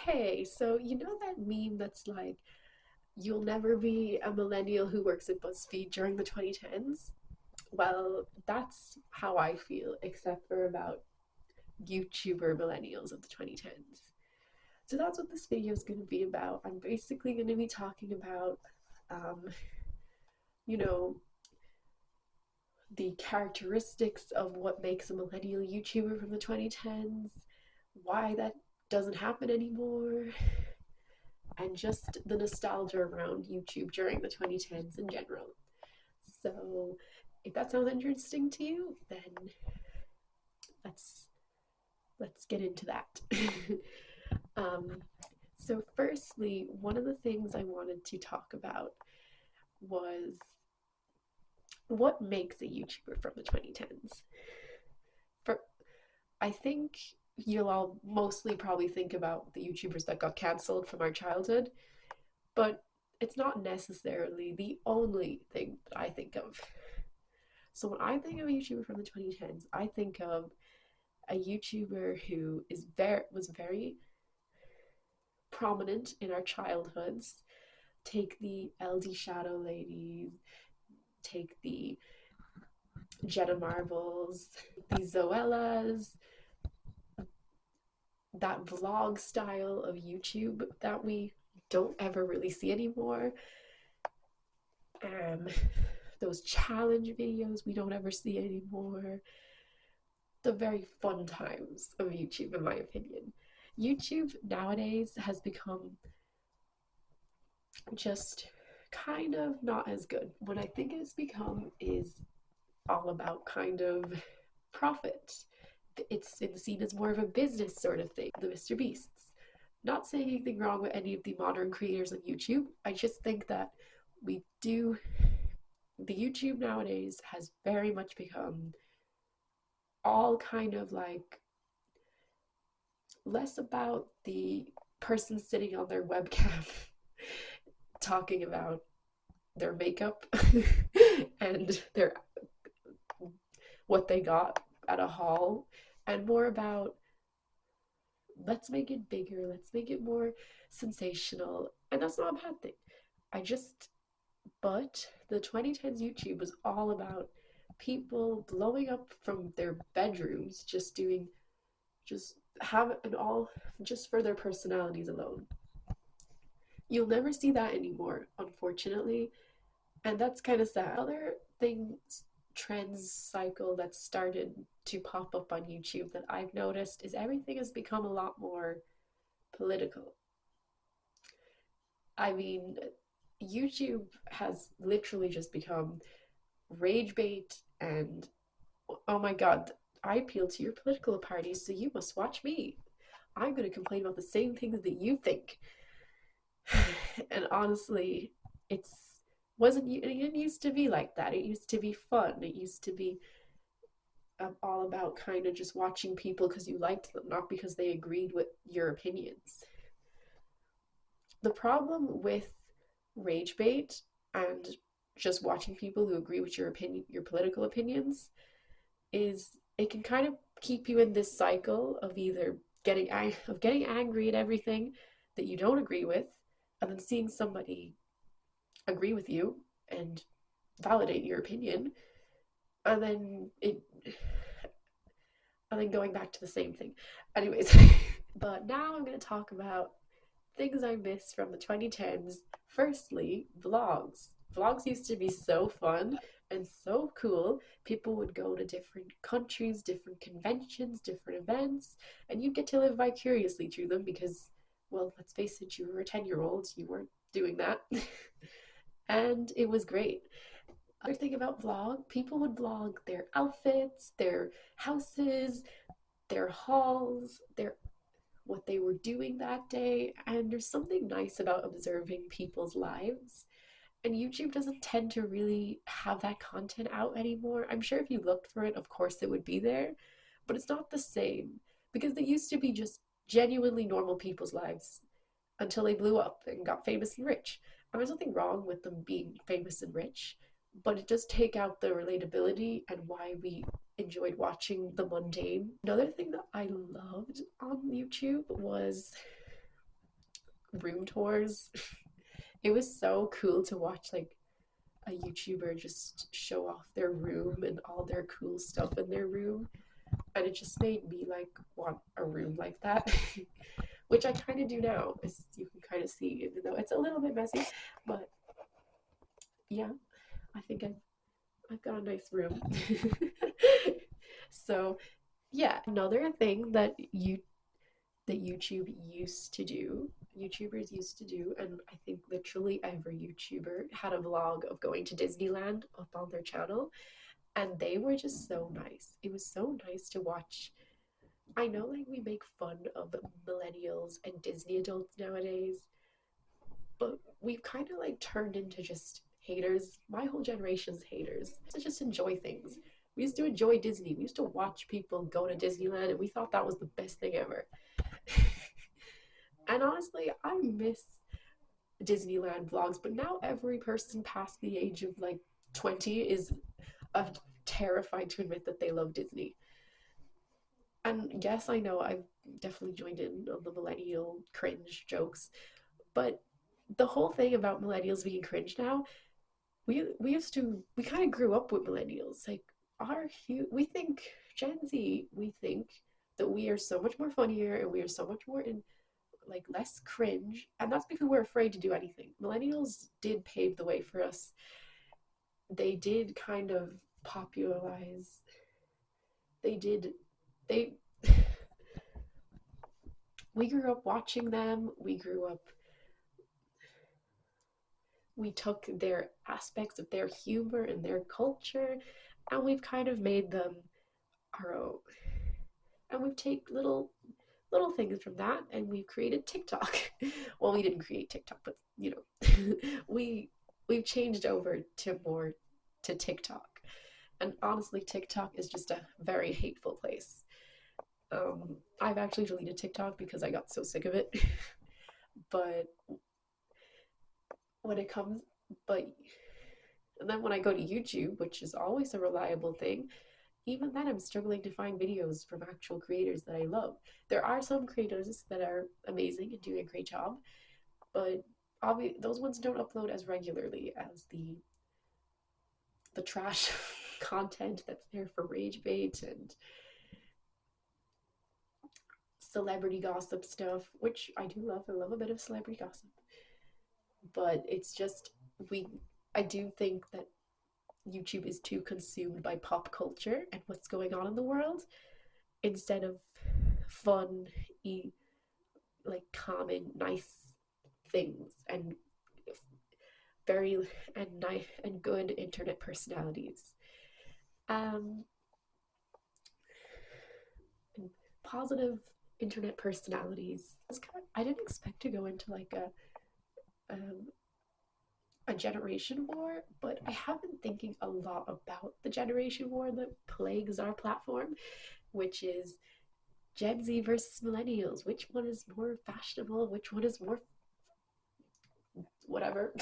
Hey, so you know that meme that's like, you'll never be a millennial who works at BuzzFeed during the 2010s? Well, that's how I feel, except for about YouTuber millennials of the 2010s. So that's what this video is going to be about. I'm basically going to be talking about, um, you know, the characteristics of what makes a millennial YouTuber from the 2010s, why that doesn't happen anymore, and just the nostalgia around YouTube during the 2010s in general. So, if that sounds interesting to you, then let's let's get into that. um, so, firstly, one of the things I wanted to talk about was what makes a YouTuber from the 2010s. For I think you'll all mostly probably think about the YouTubers that got cancelled from our childhood, but it's not necessarily the only thing that I think of. So when I think of a YouTuber from the 2010s, I think of a YouTuber who was very prominent in our childhoods. Take the LD Shadow ladies, take the Jenna Marbles, the Zoellas, that vlog style of YouTube that we don't ever really see anymore. Um, those challenge videos we don't ever see anymore. The very fun times of YouTube, in my opinion. YouTube nowadays has become just kind of not as good. What I think it's become is all about kind of profit. It's been seen as more of a business sort of thing, the Mr. Beasts. Not saying anything wrong with any of the modern creators on YouTube. I just think that we do, the YouTube nowadays has very much become all kind of like less about the person sitting on their webcam talking about their makeup and their what they got at a haul, and more about let's make it bigger, let's make it more sensational. And that's not a bad thing. I just But the 2010s YouTube was all about people blowing up from their bedrooms, just have it all just for their personalities alone. You'll never see that anymore, unfortunately, and that's kind of sad. Other things, trends cycle that started to pop up on YouTube that I've noticed is everything has become a lot more political. I mean, YouTube has literally just become rage bait and oh my god, I appeal to your political parties, so you must watch me. I'm going to complain about the same things that you think. And honestly, it's wasn't it didn't used to be like that. It used to be fun. It used to be all about kind of just watching people because you liked them, not because they agreed with your opinions. The problem with rage bait and just watching people who agree with your opinion, your political opinions, is it can kind of keep you in this cycle of either getting angry at everything that you don't agree with, and then seeing somebody agree with you and validate your opinion, and then it and then going back to the same thing. Anyways, but now I'm going to talk about things I miss from the 2010s. Firstly, vlogs. Vlogs used to be so fun and so cool. People would go to different countries, different conventions, different events, and you'd get to live vicariously through them because, well, let's face it, you were a 10-year-old, you weren't doing that. And it was great. Other thing about vlog, people would vlog their outfits, their houses, their hauls, their what they were doing that day, and there's something nice about observing people's lives. And YouTube doesn't tend to really have that content out anymore. I'm sure if you looked for it, of course it would be there, but it's not the same because they used to be just genuinely normal people's lives until they blew up and got famous and rich. And there's nothing wrong with them being famous and rich, but it does take out the relatability and why we enjoyed watching the mundane. Another thing that I loved on YouTube was room tours. It was so cool to watch like a YouTuber just show off their room and all their cool stuff in their room. And it just made me like want a room like that, which I kind of do now, as you can kind of see, even though it's a little bit messy. But yeah, I think I've got a nice room. So yeah, another thing that YouTubers used to do, and I think literally every YouTuber had a vlog of going to Disneyland up on their channel, and they were just so nice. It was so nice to watch. I know like we make fun of millennials and Disney adults nowadays, but we've kind of like turned into just haters. My whole generation's haters. To just enjoy things. We used to enjoy Disney. We used to watch people go to Disneyland and we thought that was the best thing ever. And honestly, I miss Disneyland vlogs, but now every person past the age of like 20 is terrified to admit that they love Disney. And yes, I know I've definitely joined in on the millennial cringe jokes, but the whole thing about millennials being cringe now, we kind of grew up with millennials. Like we think Gen Z, we think that we are so much more funnier and we are so much more in like less cringe, and that's because we're afraid to do anything. Millennials did pave the way for us. They did kind of popularize. They did they we grew up watching them. We took their aspects of their humor and their culture and we've kind of made them our own. And we've taken little things from that and we've created TikTok. Well, we didn't create TikTok, but you know, we've changed over to TikTok. And honestly, TikTok is just a very hateful place. I've actually deleted TikTok because I got so sick of it. But when it comes, but and then when I go to YouTube, which is always a reliable thing, even then I'm struggling to find videos from actual creators that I love. There are some creators that are amazing and doing a great job, but those ones don't upload as regularly as the trash content that's there for rage bait and celebrity gossip stuff, which I do love. I love a bit of celebrity gossip. But it's just we I do think that YouTube is too consumed by pop culture and what's going on in the world instead of fun, like calming, nice things and very and nice and good internet personalities. Um, and positive internet personalities. I didn't expect to go into like a generation war, but I have been thinking a lot about the generation war that plagues our platform, which is Gen Z versus millennials. Which one is more fashionable? Which one is more whatever?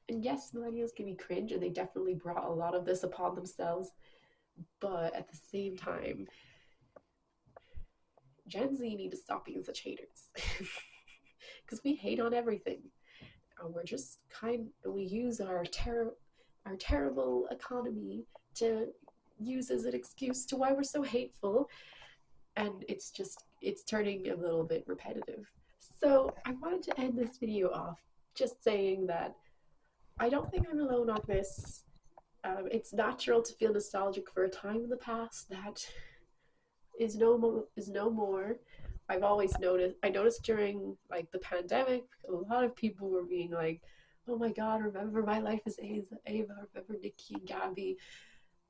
And yes, millennials can be cringe, and they definitely brought a lot of this upon themselves. But at the same time, Gen Z need to stop being such haters. Because we hate on everything. And we use our terrible economy to use as an excuse to why we're so hateful, and it's turning a little bit repetitive. So I wanted to end this video off just saying that I don't think I'm alone on this. It's natural to feel nostalgic for a time in the past that is no more. I noticed during like the pandemic, a lot of people were being like, "Oh my God, remember my life is Ava, remember Nikki and Gabby,"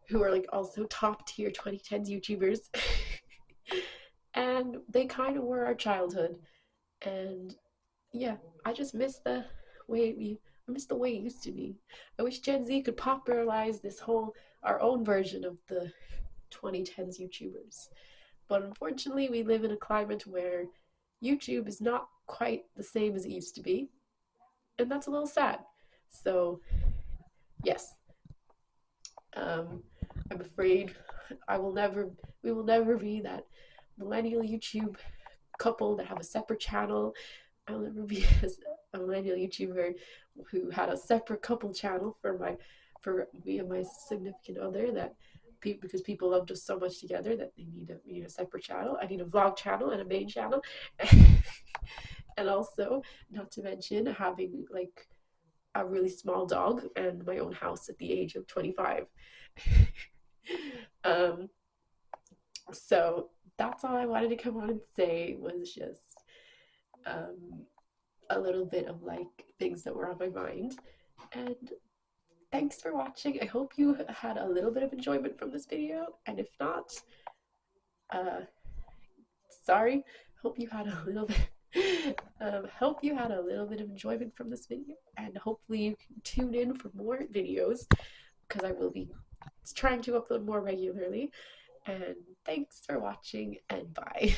who are like also top tier 2010s YouTubers, and they kind of were our childhood. And yeah, I just miss I miss the way it used to be. I wish Gen Z could popularize this whole our own version of the 2010s YouTubers. But unfortunately, we live in a climate where YouTube is not quite the same as it used to be, and that's a little sad. So, yes, I'm afraid we will never be that millennial YouTube couple that have a separate channel I'll never be a millennial YouTuber who had a separate couple channel for me and my significant other that because people loved us so much together that we need a separate channel. I need a vlog channel and a main channel. And also, not to mention having like a really small dog and my own house at the age of 25. um, so that's all I wanted to come on and say was just um, a little bit of like things that were on my mind. And thanks for watching. I hope you had a little bit of enjoyment from this video. And if not, uh, sorry. Hope you had a little bit. Hope you had a little bit of enjoyment from this video, and hopefully you can tune in for more videos because I will be trying to upload more regularly. And thanks for watching, and bye.